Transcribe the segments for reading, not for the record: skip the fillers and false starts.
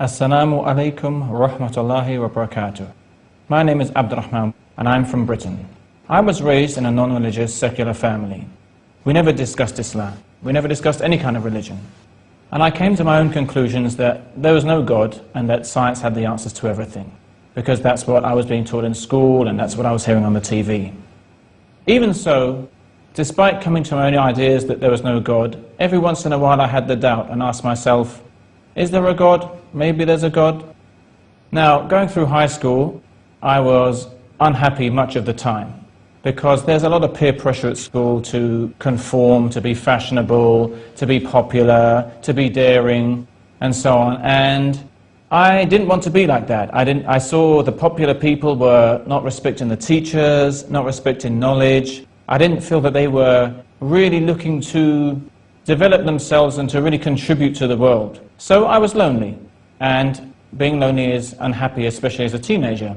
Assalamu alaikum wa rahmatullahi wa barakatuh. My name is Abdulrahman and I'm from Britain. I was raised in a non-religious secular family. We never discussed Islam. We never discussed any kind of religion. And I came to my own conclusions that there was no God and that science had the answers to everything. Because that's what I was being taught in school and that's what I was hearing on the TV. Even so, despite coming to my own ideas that there was no God, every once in a while I had the doubt and asked myself, is there a God? Maybe there's a God. Now, going through high school, I was unhappy much of the time because there's a lot of peer pressure at school to conform, to be fashionable, to be popular, to be daring, and so on. And I didn't want to be like that. I saw the popular people were not respecting the teachers, not respecting knowledge. I didn't feel that they were really looking to develop themselves and to really contribute to the world. So I was lonely, and being lonely is unhappy, especially as a teenager.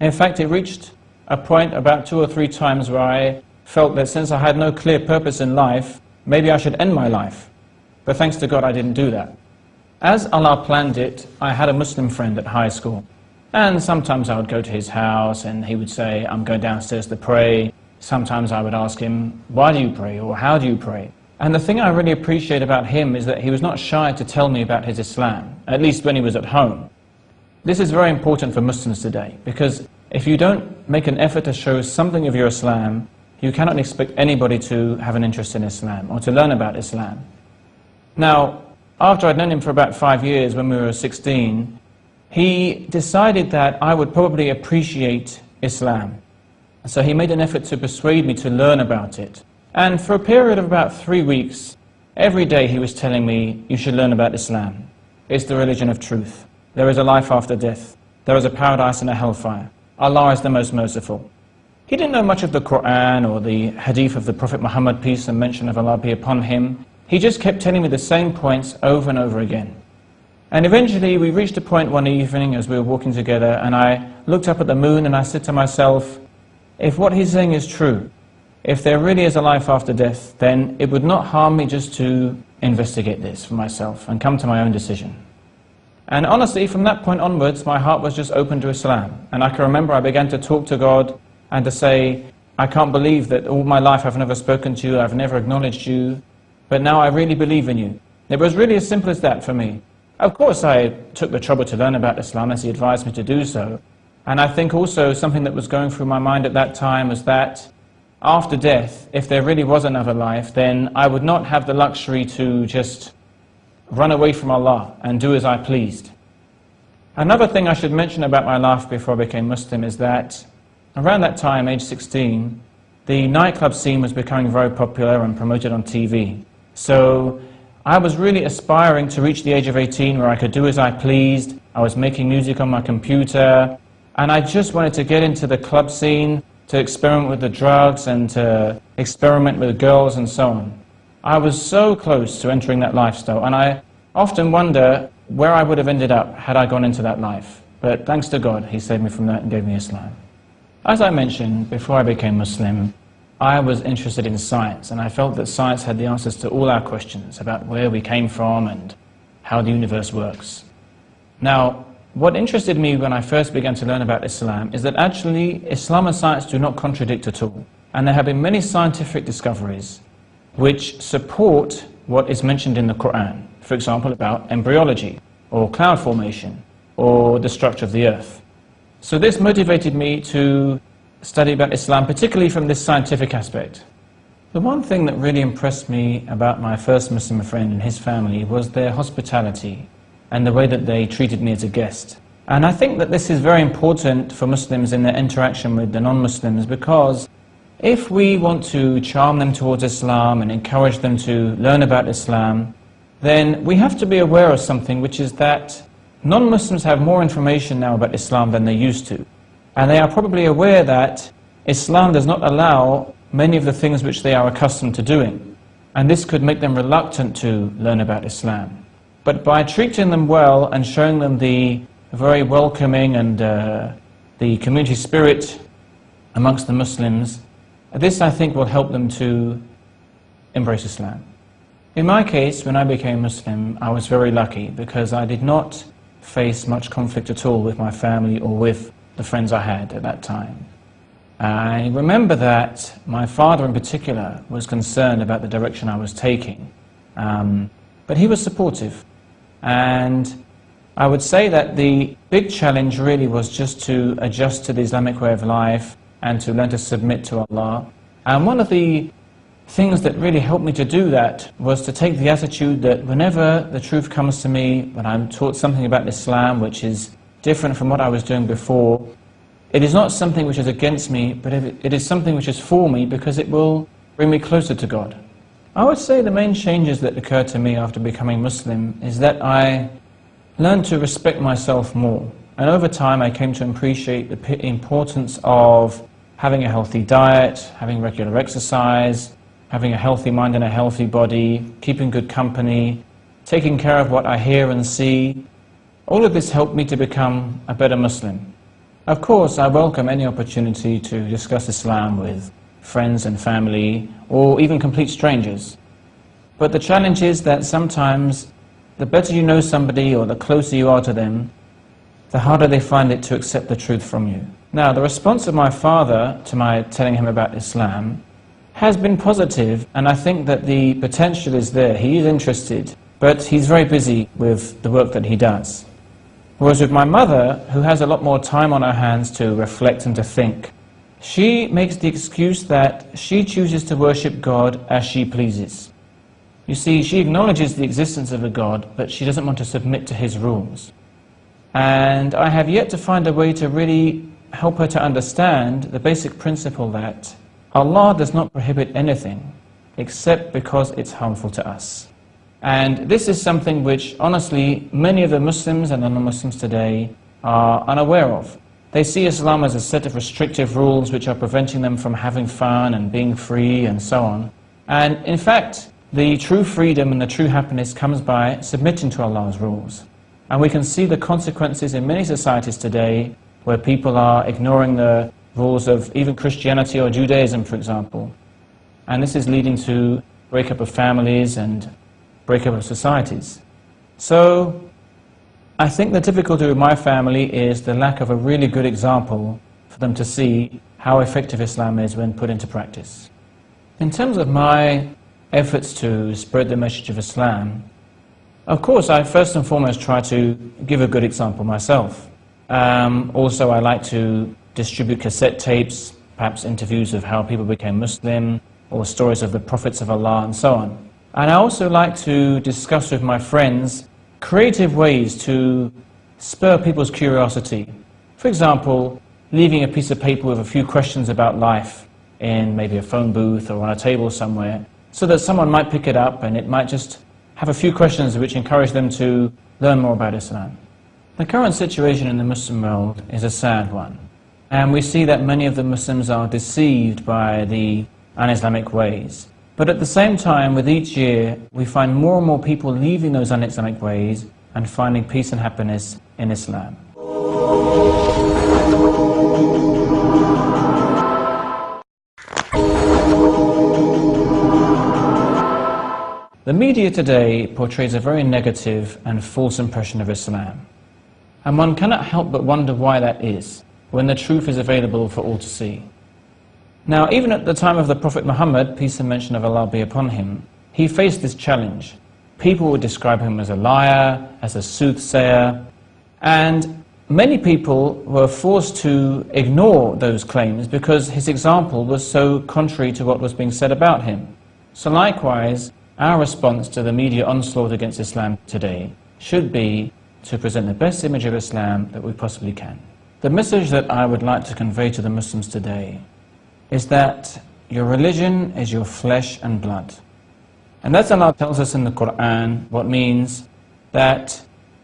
In fact, it reached a point about 2 or 3 times where I felt that since I had no clear purpose in life, maybe I should end my life. But thanks to God, I didn't do that. As Allah planned it, I had a Muslim friend at high school. And sometimes I would go to his house and he would say, I'm going downstairs to pray. Sometimes I would ask him, why do you pray? Or how do you pray? And the thing I really appreciate about him is that he was not shy to tell me about his Islam, at least when he was at home. This is very important for Muslims today, because if you don't make an effort to show something of your Islam, you cannot expect anybody to have an interest in Islam or to learn about Islam. Now, after I'd known him for about 5 years, when we were 16, he decided that I would probably appreciate Islam. So he made an effort to persuade me to learn about it. And for a period of about 3 weeks, every day he was telling me, you should learn about Islam. It's the religion of truth. There is a life after death. There is a paradise and a hellfire. Allah is the most merciful. He didn't know much of the Quran or the hadith of the Prophet Muhammad, peace and mention of Allah be upon him. He just kept telling me the same points over and over again. And eventually we reached a point one evening as we were walking together, and I looked up at the moon and I said to myself, if what he's saying is true, if there really is a life after death, then it would not harm me just to investigate this for myself and come to my own decision. And honestly, from that point onwards, my heart was just open to Islam. And I can remember I began to talk to God and to say, I can't believe that all my life I've never spoken to you, I've never acknowledged you, but now I really believe in you. It was really as simple as that for me. Of course, I took the trouble to learn about Islam as he advised me to do so. And I think also something that was going through my mind at that time was that after death, if there really was another life, then I would not have the luxury to just run away from Allah and do as I pleased. Another thing I should mention about my life before I became Muslim is that around that time, age 16, the nightclub scene was becoming very popular and promoted on TV. So I was really aspiring to reach the age of 18 where I could do as I pleased. I was making music on my computer, and I just wanted to get into the club scene, to experiment with the drugs and to experiment with girls and so on. I was so close to entering that lifestyle, and I often wonder where I would have ended up had I gone into that life. But thanks to God, He saved me from that and gave me Islam. As I mentioned, before I became Muslim, I was interested in science, and I felt that science had the answers to all our questions about where we came from and how the universe works. Now, what interested me when I first began to learn about Islam is that actually Islam and science do not contradict at all. And there have been many scientific discoveries which support what is mentioned in the Quran. For example, about embryology, or cloud formation, or the structure of the earth. So this motivated me to study about Islam, particularly from this scientific aspect. The one thing that really impressed me about my first Muslim friend and his family was their hospitality and the way that they treated me as a guest. And I think that this is very important for Muslims in their interaction with the non-Muslims, because if we want to charm them towards Islam and encourage them to learn about Islam, then we have to be aware of something, which is that non-Muslims have more information now about Islam than they used to. And they are probably aware that Islam does not allow many of the things which they are accustomed to doing. And this could make them reluctant to learn about Islam. But by treating them well and showing them the very welcoming and the community spirit amongst the Muslims, this I think will help them to embrace Islam. In my case, when I became Muslim, I was very lucky because I did not face much conflict at all with my family or with the friends I had at that time. I remember that my father in particular was concerned about the direction I was taking, but he was supportive. And I would say that the big challenge really was just to adjust to the Islamic way of life and to learn to submit to Allah. And one of the things that really helped me to do that was to take the attitude that whenever the truth comes to me, when I'm taught something about Islam which is different from what I was doing before, it is not something which is against me, but it is something which is for me because it will bring me closer to God. I would say the main changes that occurred to me after becoming Muslim is that I learned to respect myself more. And over time I came to appreciate the importance of having a healthy diet, having regular exercise, having a healthy mind and a healthy body, keeping good company, taking care of what I hear and see. All of this helped me to become a better Muslim. Of course, I welcome any opportunity to discuss Islam with friends and family, or even complete strangers. But the challenge is that sometimes the better you know somebody or the closer you are to them, the harder they find it to accept the truth from you. Now, the response of my father to my telling him about Islam has been positive, and I think that the potential is there. He is interested, but he's very busy with the work that he does. Whereas with my mother, who has a lot more time on her hands to reflect and to think, she makes the excuse that she chooses to worship God as she pleases. You see, she acknowledges the existence of a God, but she doesn't want to submit to His rules. And I have yet to find a way to really help her to understand the basic principle that Allah does not prohibit anything except because it's harmful to us. And this is something which, honestly, many of the Muslims and non-Muslims today are unaware of. They see Islam as a set of restrictive rules which are preventing them from having fun and being free and so on. And in fact, the true freedom and the true happiness comes by submitting to Allah's rules. And we can see the consequences in many societies today where people are ignoring the rules of even Christianity or Judaism, for example. And this is leading to breakup of families and breakup of societies. So I think the difficulty with my family is the lack of a really good example for them to see how effective Islam is when put into practice. In terms of my efforts to spread the message of Islam, of course I first and foremost try to give a good example myself. Also I like to distribute cassette tapes, perhaps interviews of how people became Muslim, or stories of the prophets of Allah and so on. And I also like to discuss with my friends creative ways to spur people's curiosity. For example, leaving a piece of paper with a few questions about life in maybe a phone booth or on a table somewhere, so that someone might pick it up and it might just have a few questions which encourage them to learn more about Islam. The current situation in the Muslim world is a sad one, and we see that many of the Muslims are deceived by the un-Islamic ways. But at the same time, with each year, we find more and more people leaving those un-Islamic ways and finding peace and happiness in Islam. The media today portrays a very negative and false impression of Islam. And one cannot help but wonder why that is, when the truth is available for all to see. Now, even at the time of the Prophet Muhammad, peace and mention of Allah be upon him, he faced this challenge. People would describe him as a liar, as a soothsayer, and many people were forced to ignore those claims because his example was so contrary to what was being said about him. So likewise, our response to the media onslaught against Islam today should be to present the best image of Islam that we possibly can. The message that I would like to convey to the Muslims today is that your religion is your flesh and blood. And that's Allah tells us in the Quran, what means that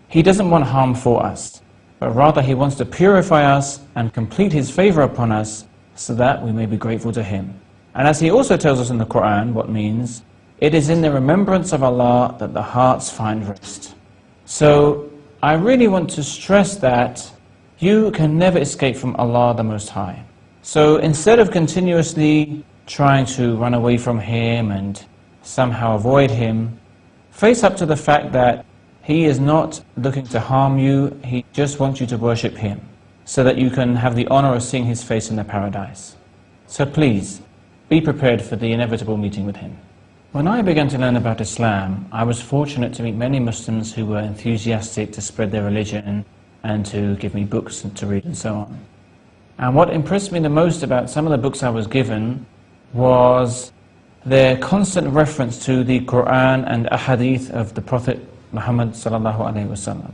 He doesn't want harm for us, but rather He wants to purify us and complete His favor upon us so that we may be grateful to Him. And as He also tells us in the Quran, what means, it is in the remembrance of Allah that the hearts find rest. So I really want to stress that you can never escape from Allah the Most High. So instead of continuously trying to run away from Him and somehow avoid Him, face up to the fact that He is not looking to harm you, He just wants you to worship Him, so that you can have the honor of seeing His face in the paradise. So please, be prepared for the inevitable meeting with Him. When I began to learn about Islam, I was fortunate to meet many Muslims who were enthusiastic to spread their religion and to give me books to read and so on. And what impressed me the most about some of the books I was given was their constant reference to the Quran and Ahadith of the Prophet Muhammad sallallahu alaihi wasallam.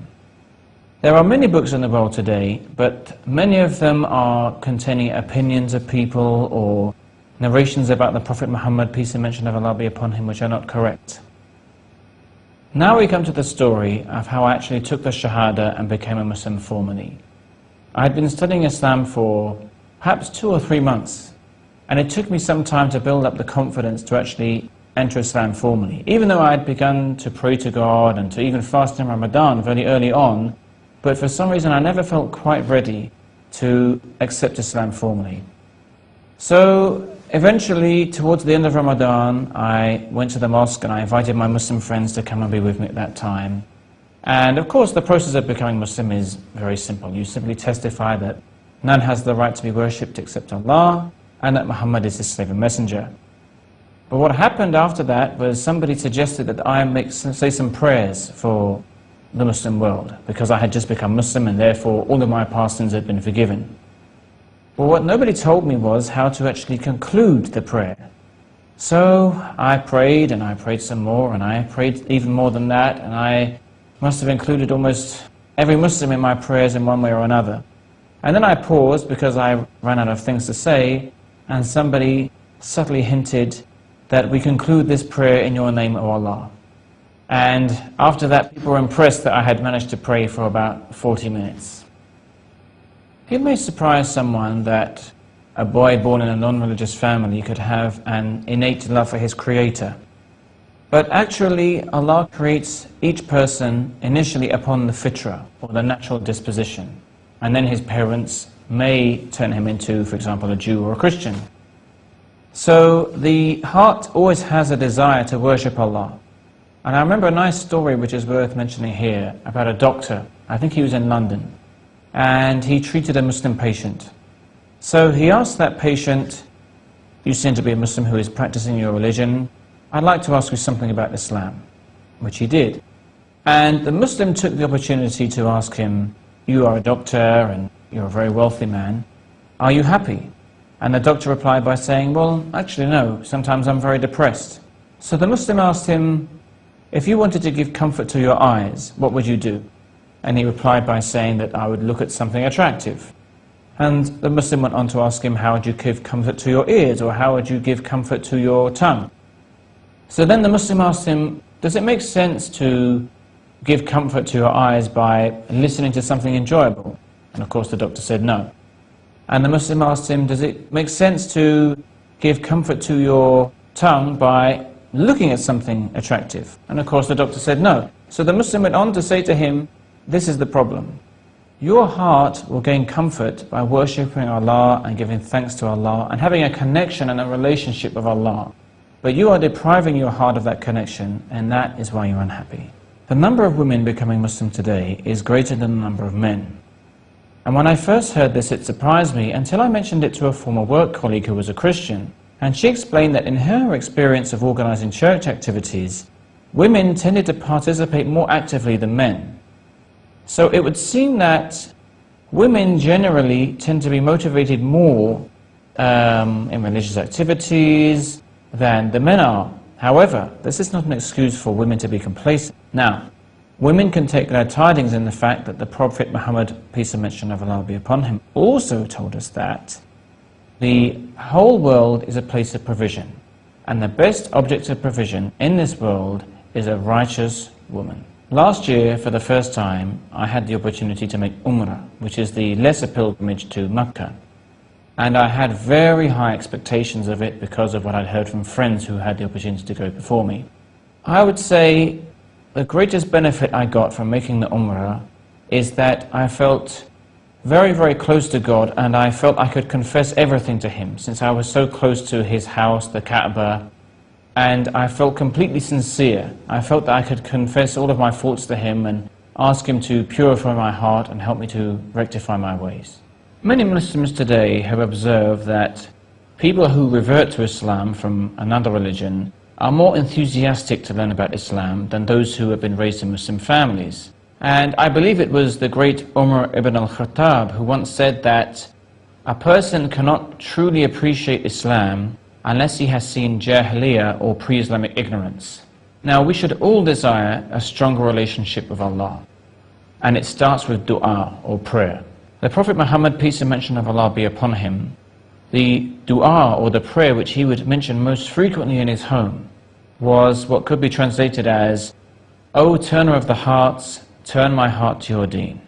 There are many books in the world today, but many of them are containing opinions of people or narrations about the Prophet Muhammad, peace and mention of Allah be upon him, which are not correct. Now we come to the story of how I actually took the Shahada and became a Muslim formally. I had been studying Islam for perhaps 2 or 3 months, and it took me some time to build up the confidence to actually enter Islam formally. Even though I had begun to pray to God and to even fast in Ramadan very early on, but for some reason I never felt quite ready to accept Islam formally. So eventually, towards the end of Ramadan, I went to the mosque and I invited my Muslim friends to come and be with me at that time. And of course, the process of becoming Muslim is very simple. You simply testify that none has the right to be worshipped except Allah, and that Muhammad is His slave and messenger. But what happened after that was somebody suggested that I say some prayers for the Muslim world, because I had just become Muslim and therefore all of my past sins had been forgiven. But what nobody told me was how to actually conclude the prayer. So I prayed and I prayed some more and I prayed even more than that, and I must have included almost every Muslim in my prayers in one way or another. And then I paused because I ran out of things to say, and somebody subtly hinted that we conclude this prayer in your name, O Allah. And after that, people were impressed that I had managed to pray for about 40 minutes. It may surprise someone that a boy born in a non-religious family could have an innate love for his Creator. But actually, Allah creates each person initially upon the fitrah, or the natural disposition. And then his parents may turn him into, for example, a Jew or a Christian. So the heart always has a desire to worship Allah. And I remember a nice story which is worth mentioning here about a doctor. I think he was in London. And he treated a Muslim patient. So he asked that patient, "You seem to be a Muslim who is practicing your religion. I'd like to ask you something about Islam," which he did. And the Muslim took the opportunity to ask him, "You are a doctor and you're a very wealthy man. Are you happy?" And the doctor replied by saying, "Well, actually no, sometimes I'm very depressed." So the Muslim asked him, "If you wanted to give comfort to your eyes, what would you do?" And he replied by saying that I would look at something attractive. And the Muslim went on to ask him, "How would you give comfort to your ears, or how would you give comfort to your tongue?" So then the Muslim asked him, "Does it make sense to give comfort to your eyes by listening to something enjoyable?" And of course the doctor said no. And the Muslim asked him, "Does it make sense to give comfort to your tongue by looking at something attractive?" And of course the doctor said no. So the Muslim went on to say to him, "This is the problem. Your heart will gain comfort by worshipping Allah and giving thanks to Allah and having a connection and a relationship with Allah. But you are depriving your heart of that connection, and that is why you're unhappy." The number of women becoming Muslim today is greater than the number of men. And when I first heard this, it surprised me until I mentioned it to a former work colleague who was a Christian. And she explained that in her experience of organizing church activities, women tended to participate more actively than men. So it would seem that women generally tend to be motivated more in religious activities than the men are. However, this is not an excuse for women to be complacent. Now, women can take glad tidings in the fact that the Prophet Muhammad, peace and mention of Allah be upon him, also told us that the whole world is a place of provision, and the best object of provision in this world is a righteous woman. Last year, for the first time, I had the opportunity to make Umrah, which is the lesser pilgrimage to Mecca. And I had very high expectations of it because of what I'd heard from friends who had the opportunity to go before me. I would say the greatest benefit I got from making the Umrah is that I felt very, very close to God, and I felt I could confess everything to Him, since I was so close to His house, the Kaaba. and I felt completely sincere. I felt that I could confess all of my faults to him and ask him to purify my heart and help me to rectify my ways. Many Muslims today have observed that people who revert to Islam from another religion are more enthusiastic to learn about Islam than those who have been raised in Muslim families. And I believe it was the great Umar ibn al-Khattab who once said that a person cannot truly appreciate Islam unless he has seen Jahiliyyah or pre-Islamic ignorance. Now, we should all desire a stronger relationship with Allah, and it starts with dua or prayer. The Prophet Muhammad, peace and mention of Allah be upon him, the dua or the prayer which he would mention most frequently in his home was what could be translated as, "O turner of the hearts, turn my heart to your deen."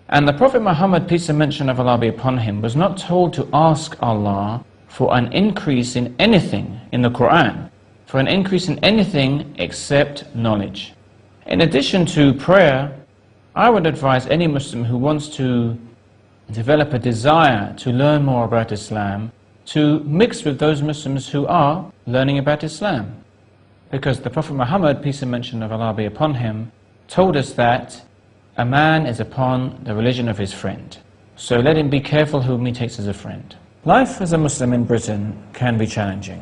And the Prophet Muhammad, peace and mention of Allah be upon him, was not told to ask Allah for an increase in anything in the Quran, for an increase in anything except knowledge. In addition to prayer, I would advise any Muslim who wants to develop a desire to learn more about Islam to mix with those Muslims who are learning about Islam. Because the Prophet Muhammad, peace and mention of Allah be upon him, told us that a man is upon the religion of his friend. So let him be careful whom he takes as a friend. Life as a Muslim in Britain can be challenging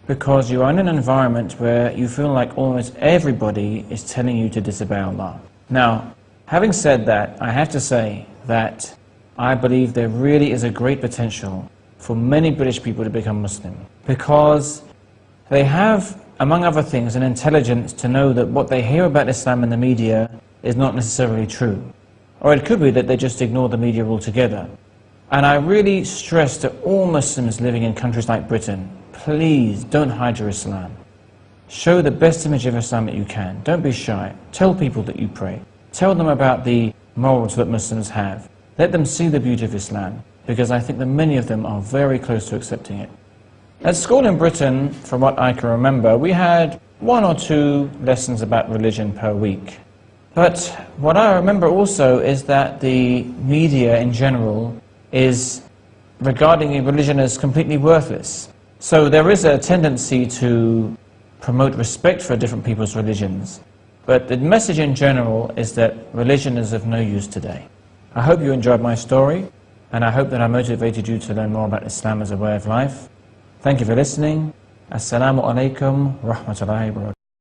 because you are in an environment where you feel like almost everybody is telling you to disobey Allah. Now, having said that, I have to say that I believe there really is a great potential for many British people to become Muslim because they have, among other things, an intelligence to know that what they hear about Islam in the media is not necessarily true. Or it could be that they just ignore the media altogether. And I really stress to all Muslims living in countries like Britain, please don't hide your Islam. Show the best image of Islam that you can. Don't be shy. Tell people that you pray. Tell them about the morals that Muslims have. Let them see the beauty of Islam, because I think that many of them are very close to accepting it. At school in Britain, from what I can remember, we had 1 or 2 lessons about religion per week. But what I remember also is that the media in general is regarding religion as completely worthless. So there is a tendency to promote respect for different people's religions. But the message in general is that religion is of no use today. I hope you enjoyed my story, and I hope that I motivated you to learn more about Islam as a way of life. Thank you for listening. Assalamu alaikum wa rahmatullahi wa barakatuh.